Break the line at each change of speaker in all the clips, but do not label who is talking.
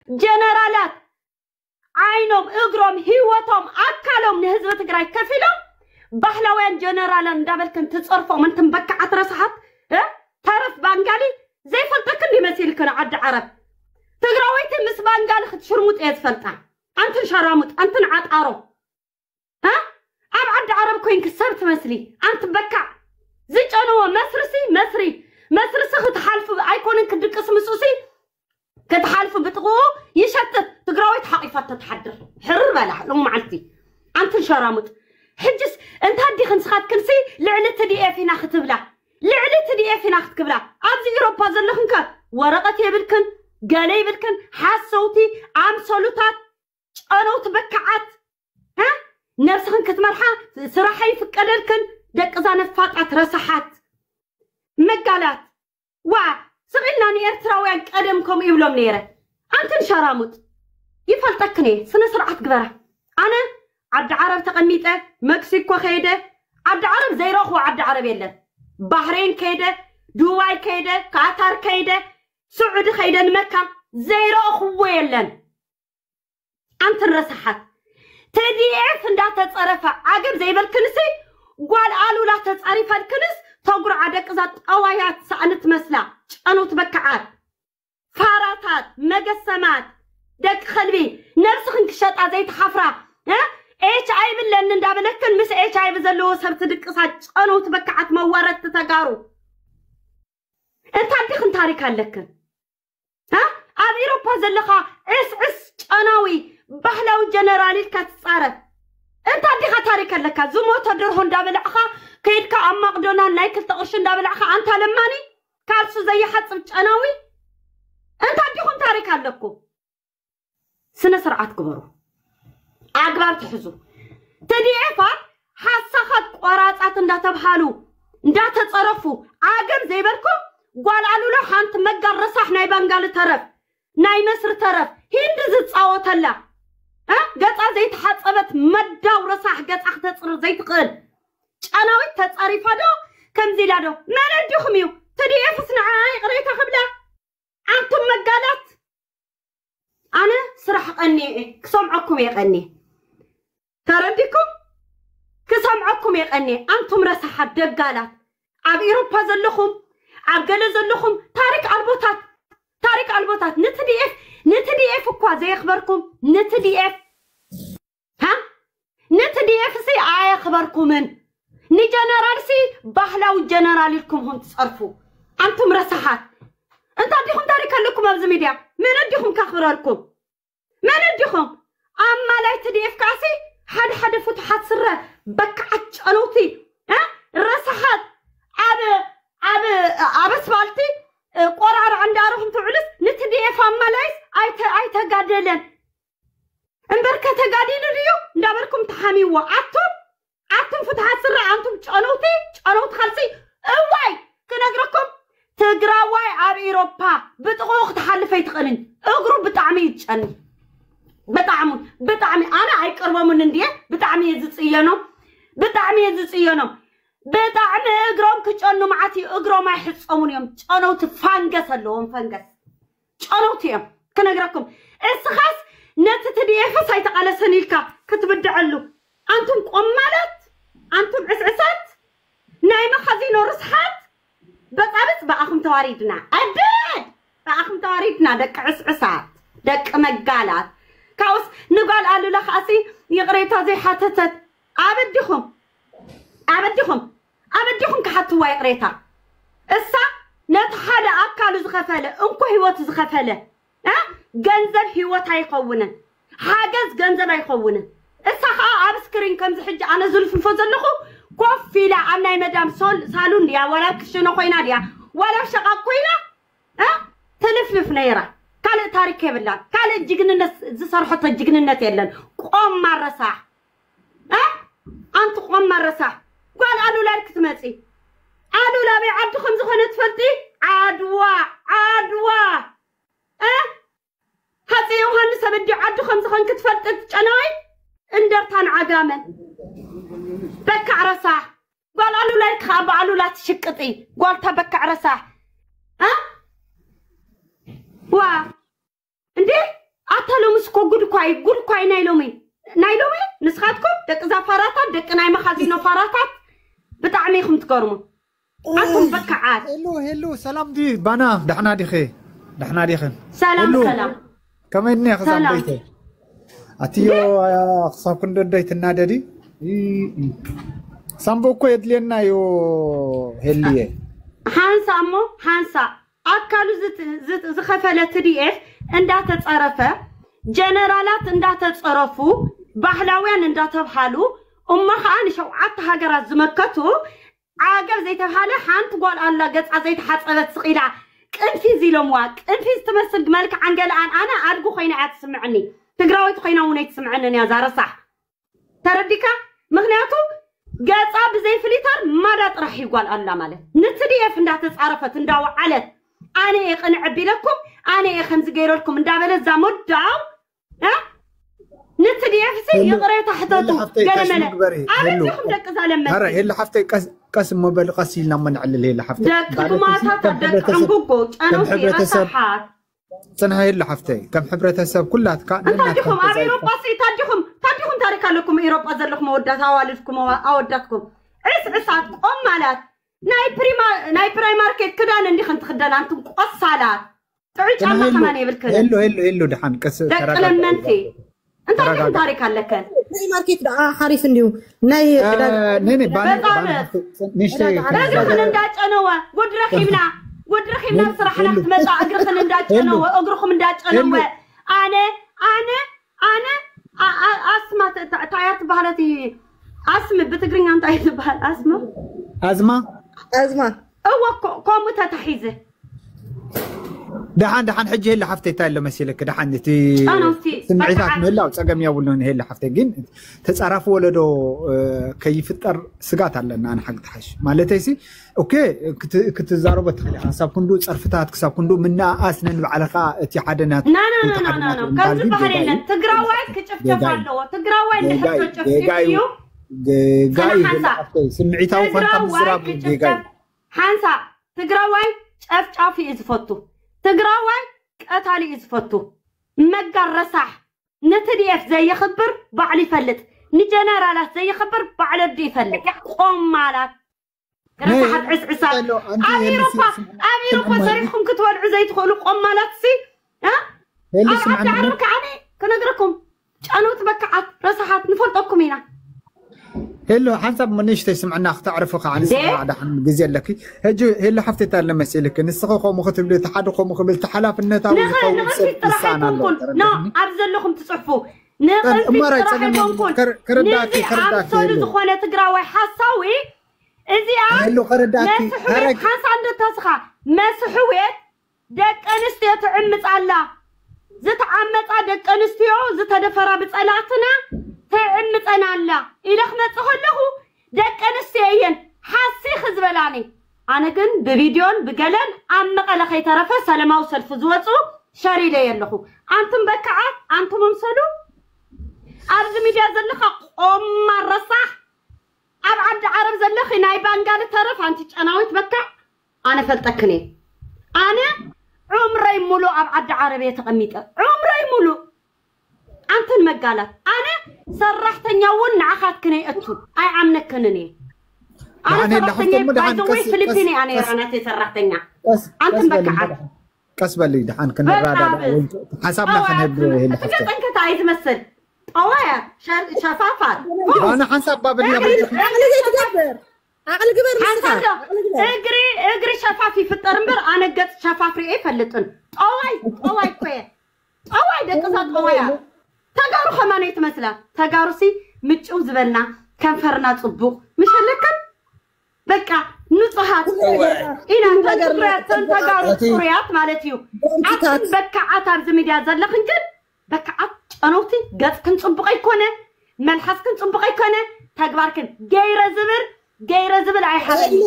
جنرالات عينهم اقرم هيوتهم أكلهم نهزبة تقرأي كفيلهم بحلوين جنرالان دابلكن تصرفهم انتم بكعت رصحت تعرف بانقالي زي فلتك اللي مسيلكن عد عرب تقراويت مس بانقالي خد شرموت ايد فلتا انتن شراموت انتن عطارو ام عد عرب كوين كسبت مسلي انت بكع زي جانو مسرسي خد حالف ايكونن كدقس مسوسي كتحالف بتقو يشتت تقراويت حقيفة تتحدر حرر بلا لو معلتي انتن شراموت حجس انت هدي خنسخات كنسي لعنة دي ايه فينا ختبلا ابزي اوروبا زلخنك ورقة يبلكن قالي يبلكن حاس صوتي عام صلوتات انا وتبكعت نفسخن كتمرحا صراحة يفكرلكن دق زانفات رسحات مقالات سغلنا ني ارتراويان قدمكم يبلوم نيره انتن شراموت يفلتكني سنه سرعه قبره انا عبد عرب تقميته مكسيكو خيده عبد عرب زي روخو عبد عرب يله بحرين كيده دبي كيده قطر كيده سعود خيده مكه زي روخو يلن انتن رسحت تديعف اندا تصرفه عقب زي بالكنسي قال قالوا لا تصرف الكنس تقر عدك ذات قوايات سأنت مسلا أنا تبكعات فاراتات مقسمات دك خلبي نفسخن كشط زيت حفرة ايش عيب اللي ندابلكن مس ايش عيب زلو سبت دقصات أنا تبكعات مورت تتقارو انت عندي تاريخ لكن اب اوروبا زلخا عس قناوي بحلاو جنرالي كتصرف انت عندي تاريخ لك زموت درهون دابلعخا كيدك ام مقدونان نايكل تقرش دابلعخا انت لماني كالسو زي حصب قناوي انت عندي تاريخ لكم سنه سرعات كبروا اغبار تحزو تديعفات حسخت قراصات انداتبحالو انداتصرفو عاقم زي بالكم قال قالوا له حانت مقر رصح ناي بانقال ترف ناي مصر ترف هند زتصاوتلا قطع زي تحصبت مدا ورصح قطع تصر زي تقل قناوي تصريفا دو كم زي لادو ما نديكم يو تديعف صنعاي قريته خبله انتم مقالات انا صراحه قني كسمعكم يقني ترديكم كسمعكم يقني انتم رصحات دقالات اب اوروبا زلخم اب قال زلخم تاريخ البوتات نتديف اكو زي خبركم نتديف نتديف سي اي خبركم من ني جنرال سي بحلاو جنرال لكم هم تصرفوا انتم رصحات انت عندكم تاريخ لكم ابز ميديا من اديكم كخبركم من اديكم اما لا تديف كاسي حد فتحات سره بكعت انوتي رصحات اب اسفالتي قرار عندارهم تعلس نتديف اما لايس اي تقادلن انبركه تقادين اليو ندبركم تحاميوا عتم فتحات سره انتم قنوت خلصي اواي كنغركم تግራዋይ اب اوروبا بتقوخ تحلفي تقنن اغرو بطعمي يچن بطعمي انا አይቀርበሙን እንዴ بطعمي يزጽየኖ بطعمي اغروم كچنو معتي اغروم አይحصሙን يوم ጨነውት فانغس اللهم فانغس ጨነውት كنغركم اسخاس نتتديف سايتقلسنيلكا كتبدعلو انتم قمالات انتم عسعسات ناي مخازينو رصحات بقابس باخم تواريدنا ادد باخم تواريدنا دك عسعسات دك مقالات كاوس نقال قالوا لك اسي يقريتا زي حاتتت ابديكم كحتوا يقريتا اسا نتحد اكالو زخفله انكو هيوت زخفله ገንዘብ ህይወት አይቆውነን حاجز ገንዘብ አይቆውነን اسا اب سكرين كم زحج انا زلفن فزلخو كوفيلا امناي مدام سالون ديا ولا كشنو خوينا ديا ولا شقاقوينا تلفلف نيرا قال تاريخ يبلا قال جيجننت زسرحت جيجننت يلن قوم مرسا انت قوم مرسا قال قالوا لك تمصي قالوا لا بي عبدكم زخنه تفلتي عدوا هاتي يوحنس بدي عدكم زخن كتفلت جناي اندرتان عقامن بكع رساح قال قالوا لك خاب قالوا لا تشقطي قال تبكع رساح وا اندي قول كواي نايلومي نسخاتكم دق زفاراتات دق ناي مخازينو فاراتات بتعميكم تقرموا أنتم بكعات
هلو سلام دي بنا دحنا ديخن
سلام
كمان يا خزان بيتي أتيو خصاب كندو ديت النادي سامبوكو يدلينا يو هليه هانسا أكلوا زت خفلت ريف عندها تتصرفه جنرالات عندها تتصرفوا بحلاوين عندها تبحلوا أما خان شوعت هاجر زمكتو عاقل زي تبحله حنت قال الله قط زي تحصلت ثقيلة كن في زيلمواك كن في تمثل جمالك عنقل أنا أرجو خينا عاد تسمعني تقراوي خينا وني تسمعني يا زارة صح ترديك مغنياتو قط بزي فليتر ما راح يقول الله ماله نتدي عندها تتصرفت عندها وعلت أنا يقنع بلكم أنا خمس غير لكم من دابل الزمود داو ها نتدي أفسي يقرأ تحتته قال ملا أنا تخم دك زالمة هرا هي اللي حفتي قسم مبالغ قسيل لما نعلل هي اللي حفتي
دك ما دك عنقوق أنا في رصحات
سنة هي اللي حفتي كم حبرة السب كلها
تديكم أبي أوروبا سي تديكم تاريخ لكم أوروبا زلكم أودات أوالدكم أوداتكم عسعسات مالات ناي برايماركت كدان اللي خنت خدان أنتم قصالات تعيش الله ثمانية بالكلام
هلو دحان كسر
دك منتي أنت عندك تاريخ لك
ناي ماركت حريف نديو ناي
نيني بان نشتري
أجرخن نداج أنا ودرخيمنا صراحة نحتمل أجرخن نداج أنا أجرخم نداج أنا أسمع تعيط بحالتي أسمع بتقرين عن تعيط بحال
أزمة
هو قومتها تحيزه
دحان حجي اللي حفتي تاي لما سيلك دحان نتي سمعتك مهلا وصقم ياولون هي اللي حفتي جن تصرفوا ولدو كيفطر سقات علينا انا حق تحش مالتي اوكي كتزاربت خلي حساب كندو صرفتات كساب كندو منا اسنن بعلقه اتي حدنات
نا كان بحرينا تقراوي كتشفشفالو تقراوي اللي حتى تشفشفيو
جاي سمعتها وفنت بزراب جاي
حانسا تقراوي شافي يزفتو تقراوي قتالي يزفتو مقر رسح نتديف زي يخبر بعلي فلت نجنرالات زي يخبر بعلي بدي فلت قوم مالات رسحت عسعسات أميروبا صريحكم كتولعوا زي تقولوا قوم مالات سي ها أبعد عربك عني كنقركم أنا تبكعت رسحت نفلطكم هنا
هلو حسب منيش تسمعنا تعرفوا عن السماع ده عن جزيل لك هجو هلا حفتي لما اسالك نسخو مختب لي تحدقوا مقبل تحلاف النتا
نغفي تراحكم نا ابزل لكم تصحفوا نغفي تراحكم كرداكي صار زخونه تقراوي حساوي ازي
هلو كرداكي
حاس عند تسخه مسحويت دق انستيو تعمص الله زتعمص دق انستيو زتدفرا بصلاتنا تعمصنا الله إلخ مصخلهو دق انستيين حاسي خزبلاني أنا كن بفيديون بقلن عم مقالة خيترفة سلماو سلف زوصو شاري لي يلخو أنتم بكعات أنتم ممسلو أرض ميديا زلخة قوم الرصح أبعد عرب زلخي نايبان قال ترف أنتي أناويت بكع أنا فلتكني أنا عمري مولو أبعد عربية تقميت عمري مولو أنت المقالة أنا سرحتني ون عخات كني أتون أي عمنك كنني أنا سرحتني بايدوي فلبيني أنا رانتي سرحتني أنت مبكعات
كسب اللي دحان كنا رادا حسابنا خنب هنا
حتى أنت عايز تمثل قوايا شفافات
أنا حسب باب اللي
عقل قبر
اجري شفافي في الترمبر أنا قد شفافي إيه فلتن قواي كويه قواي دقصات قوايا تجارو خمانة يتمثلا تجارو سي متشوز زبلنا كم فرنا صبوق مش هلكن بكا نصحات إنا تجارو سوريات مالتيو عاد بكا عتاب زميليات زلخن جد بكا عاد أنوتي قد كنت صبقي كونه ملحس كنت صبقي كونه تجباركن جيرة زبل أي حبيبي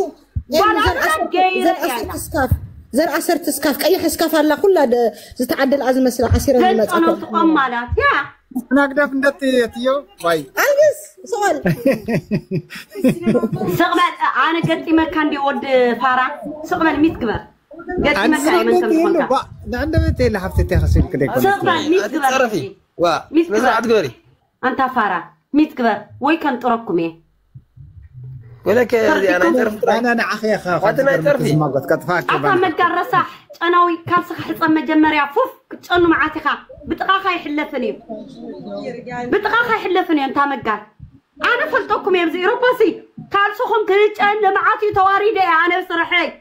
ولا جيرة يعني
زرع سرت سكاف أي حسكاف هلا كلها تتعدل أزمة سلا حسيرة
زي أنا تقوم مالات يا
أنا أقدر ندتي تيو باي
ألبس سؤال
سقبل أنا قلت مكان دي ود فارع سقبل 100 كبر قلت مكان من سمسونك
عندما تيجي لحفتي تخسر كده
سقبل 100 كبر
وا مزرعة تقولي
أنت فارا ميت كبر وي كان تركم إيه
ولك أنا تعرف
أنا أخي أخاف
وأنا تعرفي
ما قلت كتفاك
أتمد قرصح أنا وي كاسخ حصان مجمريا فوف كتشنو معاتخا بتقاخا يحلفني بتقاخا يحلفني أنت مقال أنا فلتكم يا مزيرو بسي كالسخم كنت أنا معاتي تواريدي أنا بصرحي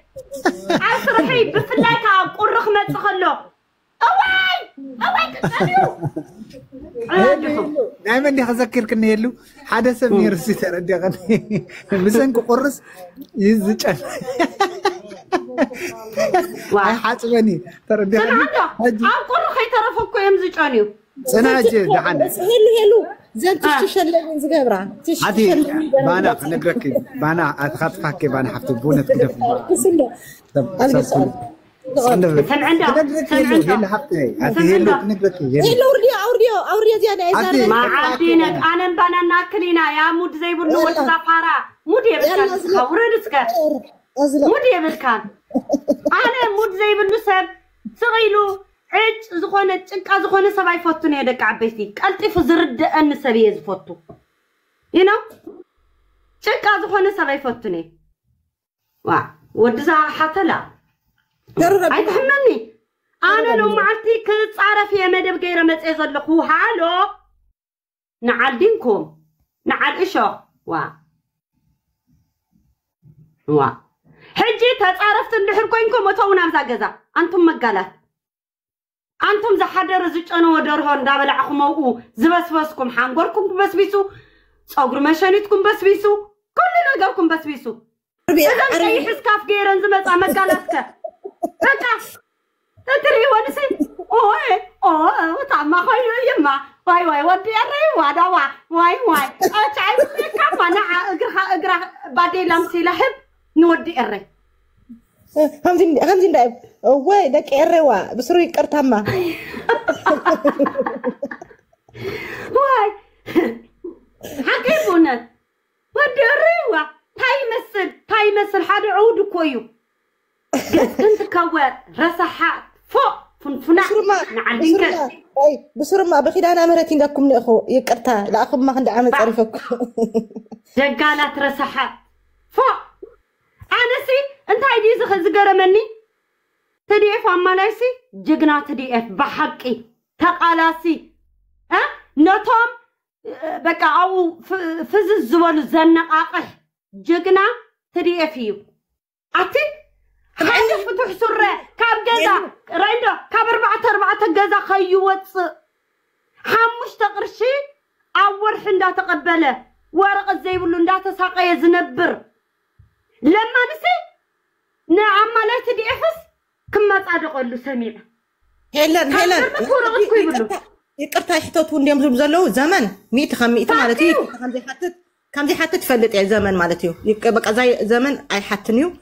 أنا صرحي بفلاك قرخ ما تخلو أواي كتانيو
دائما دي أذكرك إنه يلو حدا سمي رسي تردي غني مسنك قرص يزج واي حاطبني تردي
سنة عنده قرخ يترفكو يمزج أنيو
سنة أجي دحنا
بس هلو زين تشتشلين زقبرة
عادي بانا نقرك بانا أتخطفك بانا حفتبونة كده
سمع
أوريا زي
ما عادينك أنا بنا ناكلينا يا مود زي بنو والزفارة مود يبكان خورنسك مود يبكان أنا مود زي بنو سب صغيلو عج زخونة تشكا زخونة سباي فوتوني هداك عبيتي قلتي فزرد أن سبي يزفوتو you know تشكا زخونة سباي فوتوني ودزا حتى لا أي تحملني أنا لو معلتي كنت أعرف يا مدب غير متأذى لخو هالو نعال دينكم نعال إيشو حجي تتعرفت اللي حركوينكم وتونا مزاقزا أنتم مقالات أنتم زحدر زج أنا ودرهن دابلعكم موقو زبسبسكم حانقوركم بسبيسو صغر مشانيتكم بسبيسو كل نقركم بسبيسو إذا أي حسكاف غيرن زمت مقالاتك بكا تدري ونسي وطعم خير يما واي ودي الري واي أتعب كم أنا أقرأ بعدين لمسي لحب نودي الري
همزين دايب واي داك الروا بسروي كرتما
واي حكيبونا ودي الري تاي مسل حد عود كويو كنت كوار رسحات فوق فنفنا نعلمك
بسرعة ما بخيل أنا مرتين داكم لأخو يكرتها لأخو ما عند عامل تعرفك
جقالات رسحات فوق أنا سي أنت عايزي زغرة مني تديف عماليسي جقنا تديف بحقي تقالاسي نتوم بقى أو فز الزوال الزنقاقح جقنا تديفيو أتي خلي فتح سرة كاب جزا ريندا كاب أربعة جزا خيوت حمش تقرشي أول حندا تقبله ورقة زي بلون دا تساقي يزنبر لما نسي نعم لا تدي أفس كم تصادق له سميع
هيلن يقرتا يحتوت ونديم زبزلو زمن 100 مالتي كم زي حتى تفلت يا زمن مالتي بقى زي زمن أي حتنيو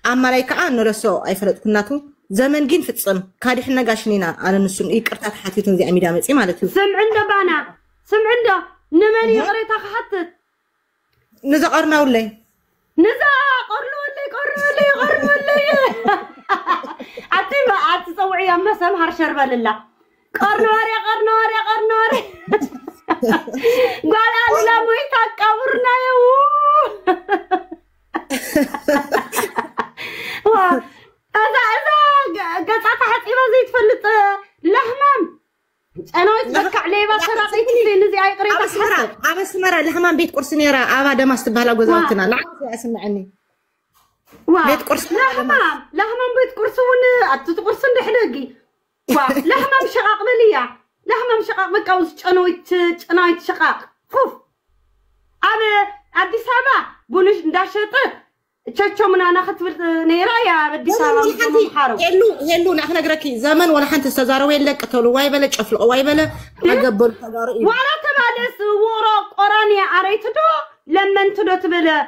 أما لا يكأن نرسو أي فلت كناتو زمن جين فتصم كادي حنا قاشنينا على نسون يقرتا حتيتون زي أمي دامتي مالتي
سمع عنده بانا سمع عنده نمني قريتا حتت
نزقرنا ولا
قرنوا لي أتبع أتصوعي يا مسام هرشربة لله قرنواري قال أنا مويتا كبرنا يو إذا قطعت حتيبة زي تفلت لحمام أنا أتبكع لي بس رأيت لي نزي أي قريبة
عبس مرة لحمام بيت قرصنيرة أبدا ما استبهلا جوزاتنا لا أسمعني بيت قرص
لحمام بيت قرصون أتتقرصن دحلقي لحمام شقاق مليا لحمام شقاق مكاوس جنويت شقاق فوف أنا أدي سابا بونش داشته تشاتشو من أنا خطفت نيرا يا بدي سابا
هلو نحن نقرأكي زمن ولا حنت استزاروا لك قتلوا واي بلا شفلوا واي بلا أقبل
ولا تبالس ورق قراني عريتدو لما انتدو تبلا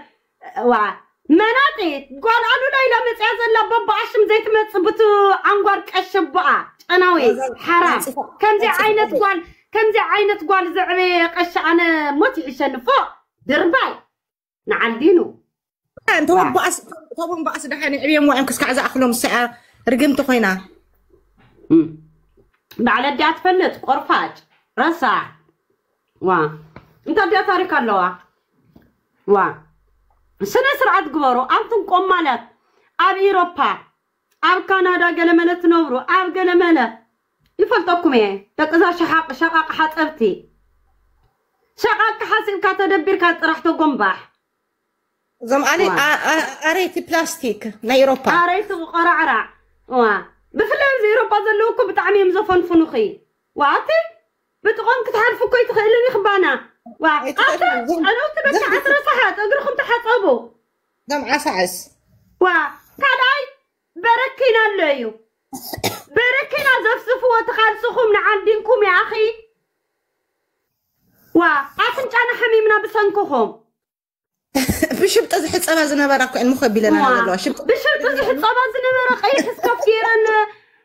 مناطي قال أنا لا متعز إلا بابا عشم زيت متصبتو عنقر كشبعة أناوي حرام كم زي عينة قال زعمي قش أنا موتي عشان فوق درباي نعدينو
أنت طبعا بأس دحين اليوم وين كسك عزا أخلهم الساعة رقمت خوينا
بعد دي أتفلت قرفاج رسع وا انت بدي تاريخ الله وا سنة سرعة قبرو أنتم قمالات أب إوروبا أب كندا قلمنا تنورو أب قلمنا يفلتكم إيه تكذا شقاق حتبتي شقاق حاسب كتدبر كات راح تقنبح
زم علي أريت بلاستيك نا أوروبا
أريت قرعرع وا بفلان زي أوروبا زلوكم بتعميم زفن فنوخي واتي بتقوم كتعرفوا كي تخيلوني خبانا أنا وتبكي عشر صحات أقولكم تحصبوا
دم عسعس
كداي بركينا الليو بركينا زفزفوا وتخلصكم من عندكم يا أخي عفنت أنا حميمنا بسنكهم
بشبت أزحت صبا زنبرك إن مخبي لنا هذا شبت
بشبت أزحت صبا زنبرك أي حس كفيرا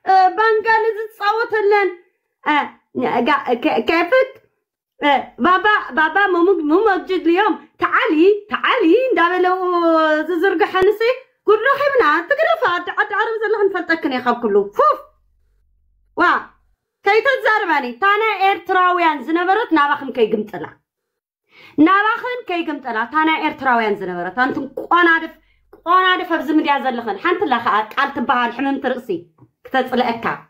بانجالي تصوت لنا كيفك بابا مو موجود اليوم تعالي ندابلو زرق حنسي قول له خيبنا تقرفات عاد عرب زلهم فلتكن يا خاب كله فوف كي تزارباني تانا إيرتراويان زنبرت نابخن كي قمتلا تانا إيرتراويان زنبرت أنتم قوانادف أبزم دي أزلخن حانت الله قال تبها الحمم ترقسي كتاز لأكا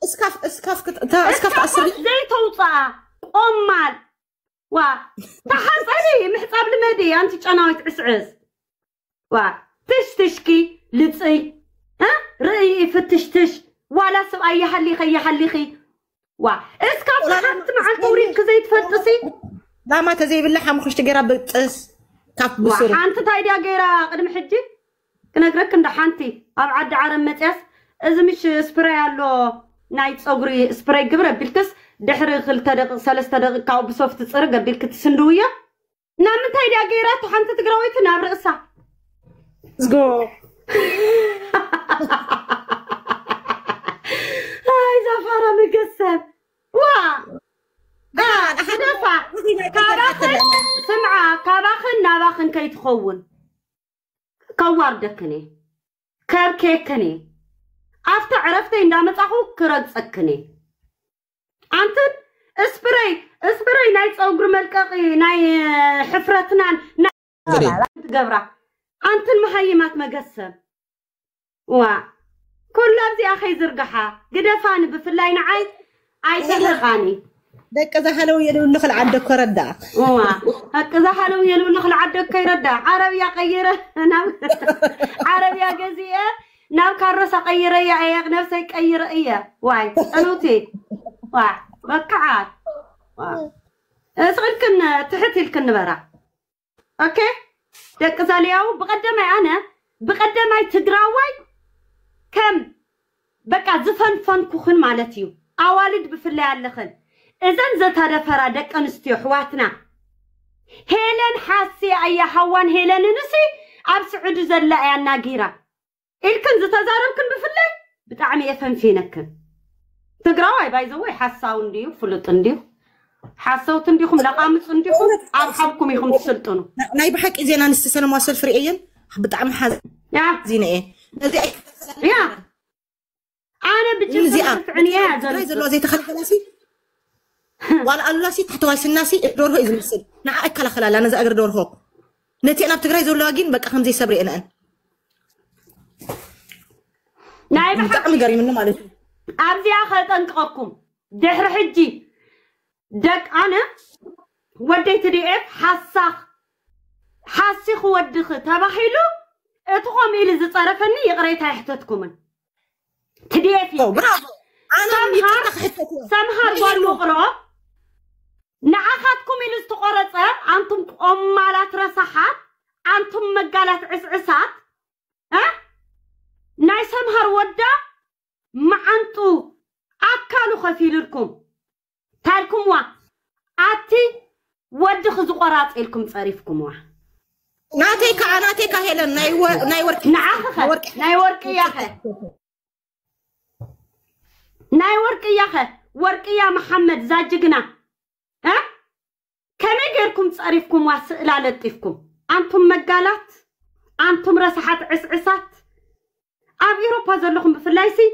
اسكاف تأثر
زي توصى أمال تحصلي محصاب المدي أنت جناوي تعسعس تشتشكي لتصي رأي فتشتش ولا سو أي حليخي اسكاف تحط مع الكوريك زي تفتسي
لا ما تزي باللحم خش تقرا بتقس كاف بسرعة
حانت تايديا قيرا قدم حجي كنقرك عند حانتي أبعد عرم متياس إذا مش سبراي له نايت صغري سبراي قبره بيلكس دحر خلتا دقيقة 3 دقائق أو بصوف تصرق بيلك تسندوية نعم تايديا قيرا وحانت تقراوي تناب رأسها
زقو
هاي زفارة مقسم دفع كاباخن سمعة كاباخن ناباخن كي تخون كوار دكني كركيكني أفتح عرفتي إن دامت أخو كرد سكني أنتن اسبري نايت أوغر ملكاقي ناي حفرتنا ناي تقبرا أنتن محيمات مقسم كل لابزي أخي زرقحا قدفاني بفلاين عاي تلغاني
دك زحلو يلو نخل عدك وردا
هك زحلو يلو نخل عدك يردا عربيا قيره نعم عربيا جزية نعم كرسة قيره يا أيق نفسي قيره إياه واي أنوتي بكعات اسغل كن تحتي الكن برا أوكي دك زالياو بقدمي تقراوي كم بقى زفن فنكوخن مالتيو أوالد بفلاي علخن إذن زتا دفرا دك أنستيو حواتنا هيلن حاسي أي حوان هيلن نسي أب سعود زلا يا ناقيرا إلكن زتا زاربكن بفلاي بتعمي يفهم فينكن تقراوي بايزوي حاساون ديو فلطن ديو حاسوتن ديكم لقامص ديكم أرحبكم يخم تسلطنوا
ناي بحق إذن أنا استسنة مواصل فريقيا بتعم حز
يا
زينة إيه
يا أنا بتشوف عنيا
زي تخلف ناسي ولا قالوا لاسي تحت وايس الناسي دوره إذا مسل نع أكل خلال أنا زأجر دوره نتي أنا بتقرأ زول لاجين بقى خمسة صبري أنا
نايم
بتعمل قريب منه مالك
أبدي أخذ أنقاكم دحر حجي دك أنا وديت ريف حاسخ ودخ تبخيلو اتقوم إلى زي طرفني يقريتها يحتتكم تديفي
برافو
سمهر والمغرى نعاخاتكم إلى استقرصة أنتم أمالات رصحات أنتم مقالات عسعسات ناي سمهر ودا ما أنتو أكلوا خفيل لكم تالكم أتي ود خزقرات إلكم صريفكم
ناتيكا هيلن ناي ورك
ناي ورك يا أخي ناي ورك يا محمد زاجقنا كم يجركم صريفكم واسئلة لطيفكم أنتم مقالات أنتم رصحات عسعسات أب أوروبا زلكم بفلايسي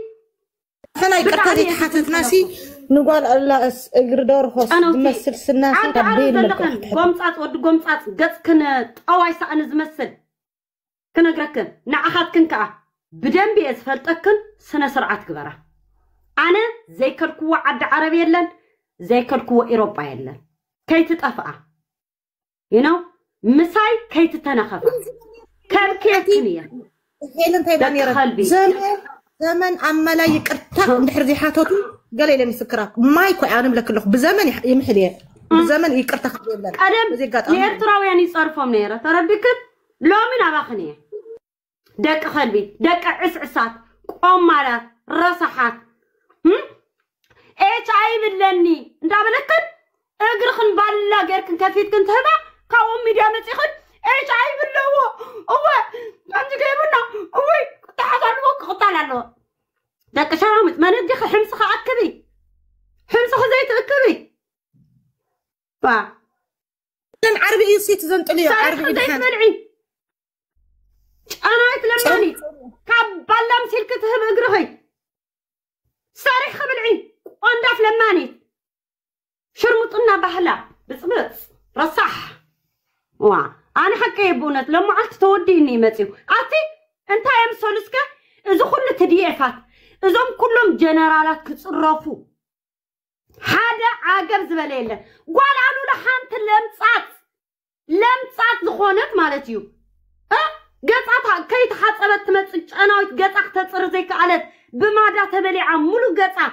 أنا يقرأ تحت ناسي نقول الله اجر دور خاص تمثل سناس
قبيل لكن قمصات ود قمصات قص كن طواي سان زمثل كنغركن نعخات كنكا بدنبي اسفلطكن سنه سرعه كبره انا زيكركو عد عربي يلن زيكركو اوروبا يلن كيت طفا مساي كيت تنخف كم كيتنيه
هيلن تايبانيرا زمن عملا يقرتا ندحر زي حاتوتو قال لي مسكراك ما يكون عالم لك له بزمن يمحليه بزمن يقرتا خبيلن
ادم يرتراويان يصرفهم نيره تردكت لو من اباخنيه دق خلبي دق عسعسات قمالات رصحات ايش عيب لني اندابلكن اغرخن بالا غيركن كفيتكن تهبا كاو ميديا مصيخن ايش عيب له هو انت جايبنا هو تحضروا قطالالو دق شرامت ما ندي حمصخ اكبي حمصخ زيت اكبي فا
لن عربي يسيت زنطليو عربي
زيت ملعي انا اتلماني كبالام سلك تهب اغرخي صاري خبلعي ونداف لماني شرمطنا بحلا بصبص رصح وا انا حكي بونت لما عرفت توديني متيو عتي انت يا مسولسك اذا كل تديفات اذا كلهم جنرالات كتصرفوا حدا عاقب زبليله قال عنو لحانت لمصات زخونت مالتيو قطعتها كيت حصبت تمصج اناويت قطعت تصر زيك علت بمادا تبليعه مولو قطع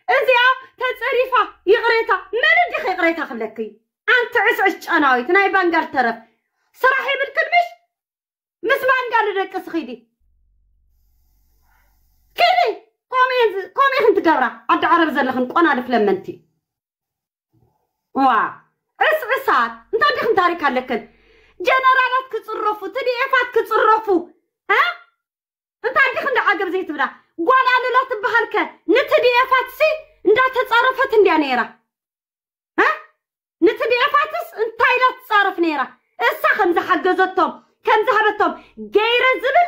ازيا تصريفا يغريتا من دي يغريتا خلكي انت عسعش اناويت ناي بانغار ترف صراحه بالكلمش مسمان قال لك سخيدي كيدي قومي انت قرا عد عرب زلخن قنا لفلمنتي وا عسعسات انت دخن تاريخ لكن جنرالات كتصرفوا تديفات كتصرفوا ها انت عندك عند عقب زي تبدا قال انا لا تبهلك نتديفات سي اندا تصرفت انديا نيره ها نتديفاتس انت لا تصرف نيره اسا خمزه حجزتهم كم ذهبتهم غير زبل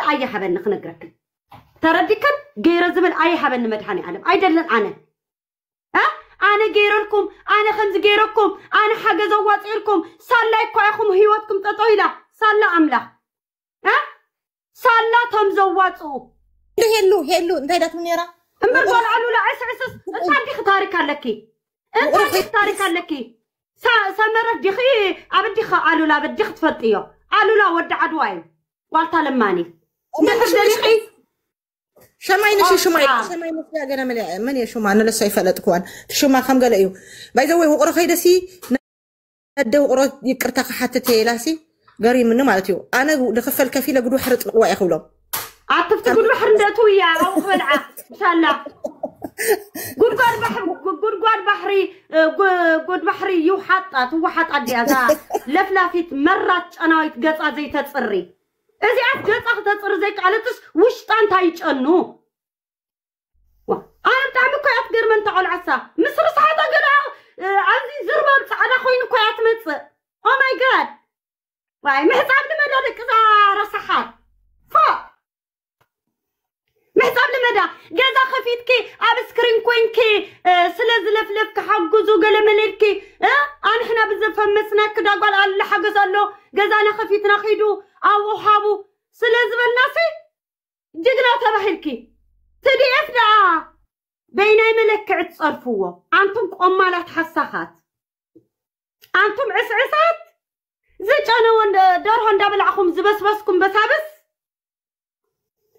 اي حبن خنقرك تردكن غير زبل اي حبن مدحني عالم ايدلن انا غيرلكم انا خمز غيركم انا حاجه زواصيركم سالايكو اخم هيوتكم تطويلا سالا املا سالا تم زواصو
هلو انت داتو نيرا
امبر قال علو لا اسعسس انت عندك تاريخ لكي سمر دخي ابدي علو لا بدي تفطيو علو لا ود عدواي والتا لماني دخي
شماي نشي يا جنا من يا شما انا لسه يفلطكوان شما خم قال ايو بايزوي وقرا خيدسي ندو قرا يقرتا حتتي لاسي غري من مالتيو انا دخفل كفيله غدو حرط وا يخولم
عطفت غدو حرندتو يا او خلع ان شاء الله غود بحري يوحطات وحطات ديازا لفلافيت مرات انايت قصا زي تصري ازيات قصا تصر زي قالتس وشطان تايچنو انا بتعمل كيات غير من تعال عسا مصر صحه غلا عزي زربا صعدا خوين كيات مص او ماي جاد واي محصاب لمدى كذا رصحات محصاب لمدى جازا خفيتكي اب سكرين كوينكي سلازلفلف كحجزو قلملكي انا حنا بزف مسنا كدا قال الله حجز الله جازانا خفيتنا خيدو او حابو سلازبلناسي جدنا تبهلكي تدي افدا بيناي ملكع تصرفوا انتم قمالات حساخات انتم عسعسات زجانا وند دارو اندابلعكم زبسبسكم بسابس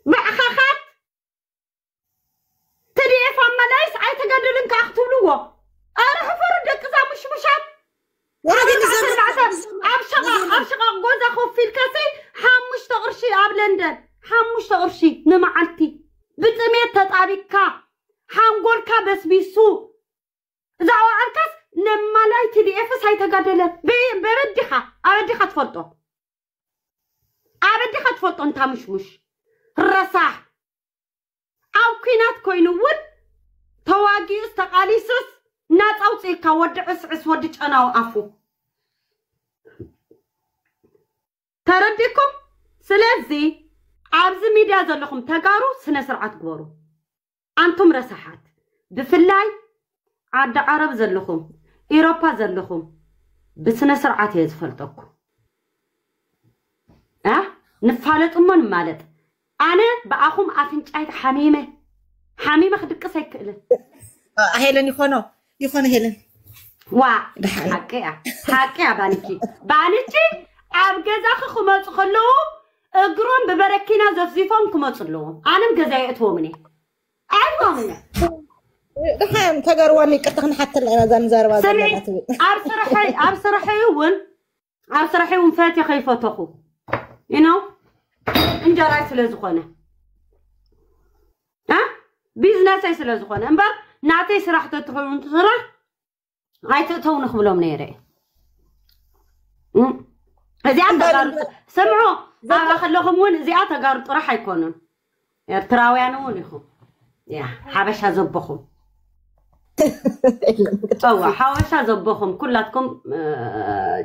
بعخاخات تدي افهم ملايس عاي تقدرن كاختلوه انا حفر دقزا مشمشات
ورا نزل
ابشقا غوزا خوفي الكاسي حمش تقرشي اب لندن حمش تقرشي نمعلتي بطميت تطابيكا حنقولكا بس بيسو زعوا عنكاس نمالاي تدي افس هاي تقدرن ابديخا تفوتو انتا مش رصاح او كينات كوينوود تواجي استقاليسس ناس اوصيكا ود عسعس ود چناو افو ترديكم سلازي عبز ميديا زلخم تقارو سنة سرعة قبرو أنتم رسحات بفلاي عاد عرب زلخم إيروبا زلخم بسنة سرعة يزفلتكم نفعلت أمان مالت أنا بأخم أفنجايت حميمة خدك سيكلة
هيلن يخونو هيلن
حكي بانكي أبجزاخ خمس خلو أجرون ببركينا زفزيفهم كمس خلو أنا مجزايته مني أيوة مني
دحين تقرواني كتخن حتى الأذان زاربا
سمعي أبصرحي ومفاتي خيفة تخو إنجا راي سلازخونة بيزنسي سلازخونة أمبر نعطي سراح تدخلون تسرح هاي تقطعون نخبلهم نيري زيادة تقارب سمعوا أنا خلوهم وين زيادة تقارب راح يكونون تراويانو ونخو يا حبشها زبخهم حبشها زبخهم كلاتكم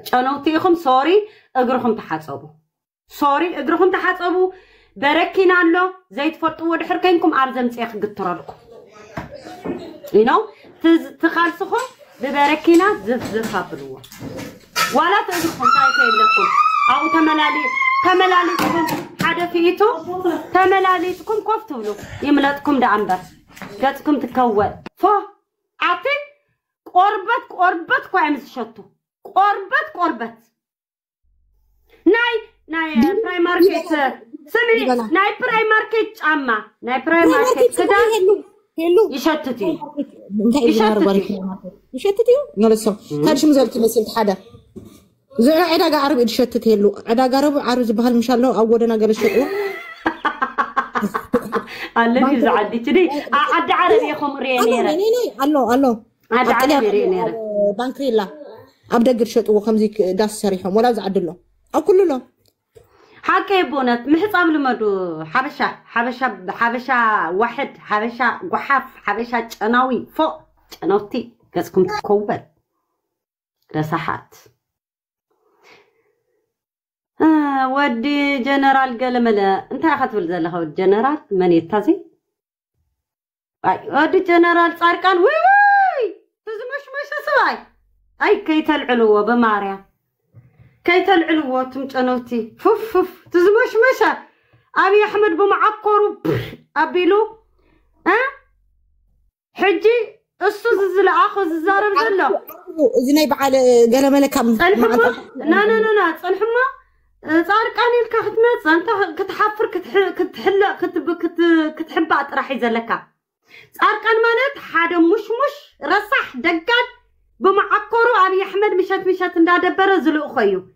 شانوتيكم سوري اقرخم تحاسبوا سوري اقرخم تحاسبوا بركينا له زي تفرطوا ودحركينكم أرزم تيخ قطرالكم تخالصكم ببركينا زف خابلوا ولا تقرخم تايكين لكم أو تملاليتكم حدا فيتو تملاليتكم كفتوا له يملاتكم دا عنبر جاتكم تكوّل عطي قربت كوامس شطو قربت ناي براي ماركت سمعي ناي براي ماركت عما ناي براي ماركت كده يشتتي
نلسو هادش مزالت مسلت حدا زي عدا عرب يشتت هلو عدا عرب عروز بحال ان شاء الله اودنا قال شتو
الله يزعل تدي عدا عرب يخم رينيره
الله
عدا عرب رينيره
بانكريلا ابدا قرشتو خمزيك داس سريحهم ولا زعدلو او كله
حكي بونت محصاب لمدو حبشا واحد حبشا وحاف حبشا جناوي فوق جنوتي قاسكم تكوبل رسحات ودي جنرال قال ملا انت اخذت بالزلخه الجنرال من يتازي ودي جنرال صاركان وي تزمش سواي اي كيت العلوه بماريا كيت العلوه تمجنوتي فف تزمش مشى ابي احمد بمعقر ابيلو حجي استاذ الاخذ الزارب زلو
زيني بعد قال ملا كم
لا صنحما صارقاني لك خدمت انت كتحفر كتحب اطرح يزلك صارقان مالت حدا مش رصح دقات بمعقرو ابي احمد مشات اندادبره زلو خيو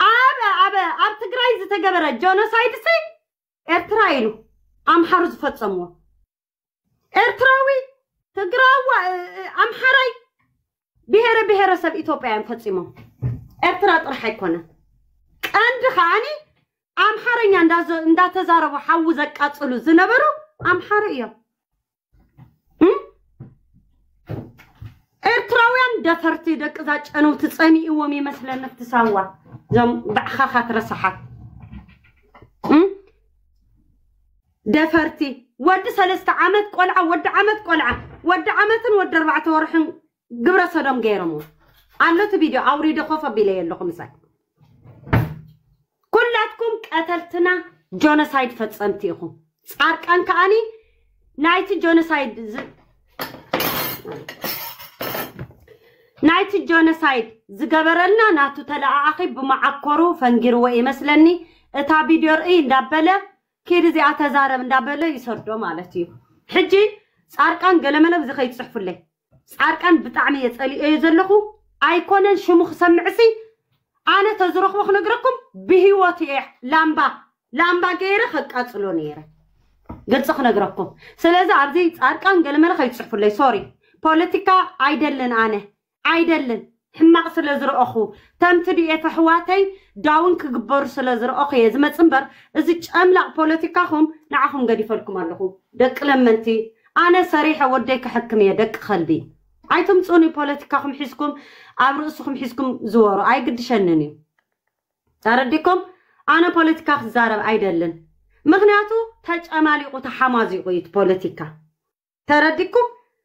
اب تግራይ ዝተገበረ ጆኖሳይድ سي ኤርትራይሉ አምሐሩ ዝፈጸምዎ ኤርትራዊ ትግራዋ አምሐራይ ብሔረሰብ ኢትዮጵያውያን ፈጽመው ኤርትራ ጥራሕ አይኮነን ቀንድ ኻኒ አምሐረኛ እንዳተዛረቡ ሐው ዘቃጽሉ ዝነበሩ አምሐረ እዮም ኤርትራውያን ደፈርቲ ደቅዛ ጨነው ትጸሚእዎም ይመስለን ነፍትሳዋ زم بعخاخات رسحات دفرتي ود 3 عامات قلعه ود عامتن ود 4 ورحن قبره صدم غيرمو علوت فيديو اوريد خوفه بيلي لكم ساي كلاتكم قتلتنا جونوسايد فصمتيكم صارقان كاني نايت جونوسايد نايت جونوسايد زغبرلنا ناتو تلاعاخي بمعقرو فنغيرو يمسلني اتا فيديو رئي اندابله كيدزي اتزارب اندابله يسردو مالتي حجي صارقان قلمله بزي يصحفلي صارقان بطعمي يصلي يزلخو ايكونن شمخ سمعسي انا تزرخو خنغركم بهيوتي لامبا غير خقاصلو نيره قلص خنغركم سلازي ابزي صارقان قلمله يصحفلي سوري بوليتيكا ايدلن انا عيدلن حماق سلازرقخو تمتدي افحواتي داون كغبر سلازرقخ يزمصنبر ازي ጨምላቅ ፖለቲካኹም ንዓኹም ገዲፈልኩም ኣለኹ ደቅ ለመንቲ ኣነ ሰሪሐ ወደይ ክሕክም የደቅ خلدي ኣይቶም ጽኒ ፖለቲካኹም ሒስኩም ኣብ ርእስኩም ሒስኩም ዝወሩ ኣይግድሸንን እዩ ታረዲኩም ኣነ ፖለቲካ ክዛረብ ኣይደልን ምክንያቱ ተጨማሊቁ ተሓማዚቁ ይት ፖለቲካ ترديكم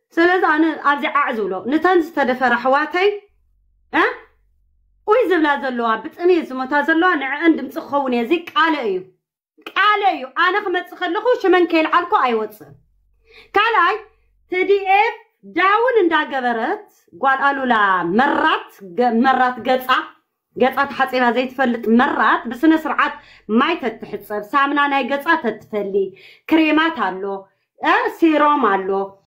سلازا أنا أبزي أعزولو نتنز تدفر حواتي وإذا بلا زلوها بتأني زمتا زلوها عند متخوني زي قال ايو أنا خمت تخلقو شمن كيل عالكو أي وطن كالاي TDF داون اندا قبرت قال قالوا لا مرات قطعة حصيبها زي تفلت مرات بسنة سرعات ماي تتحصب سامنا ناي قطعة تتفلي كريمات هالو سيروم هالو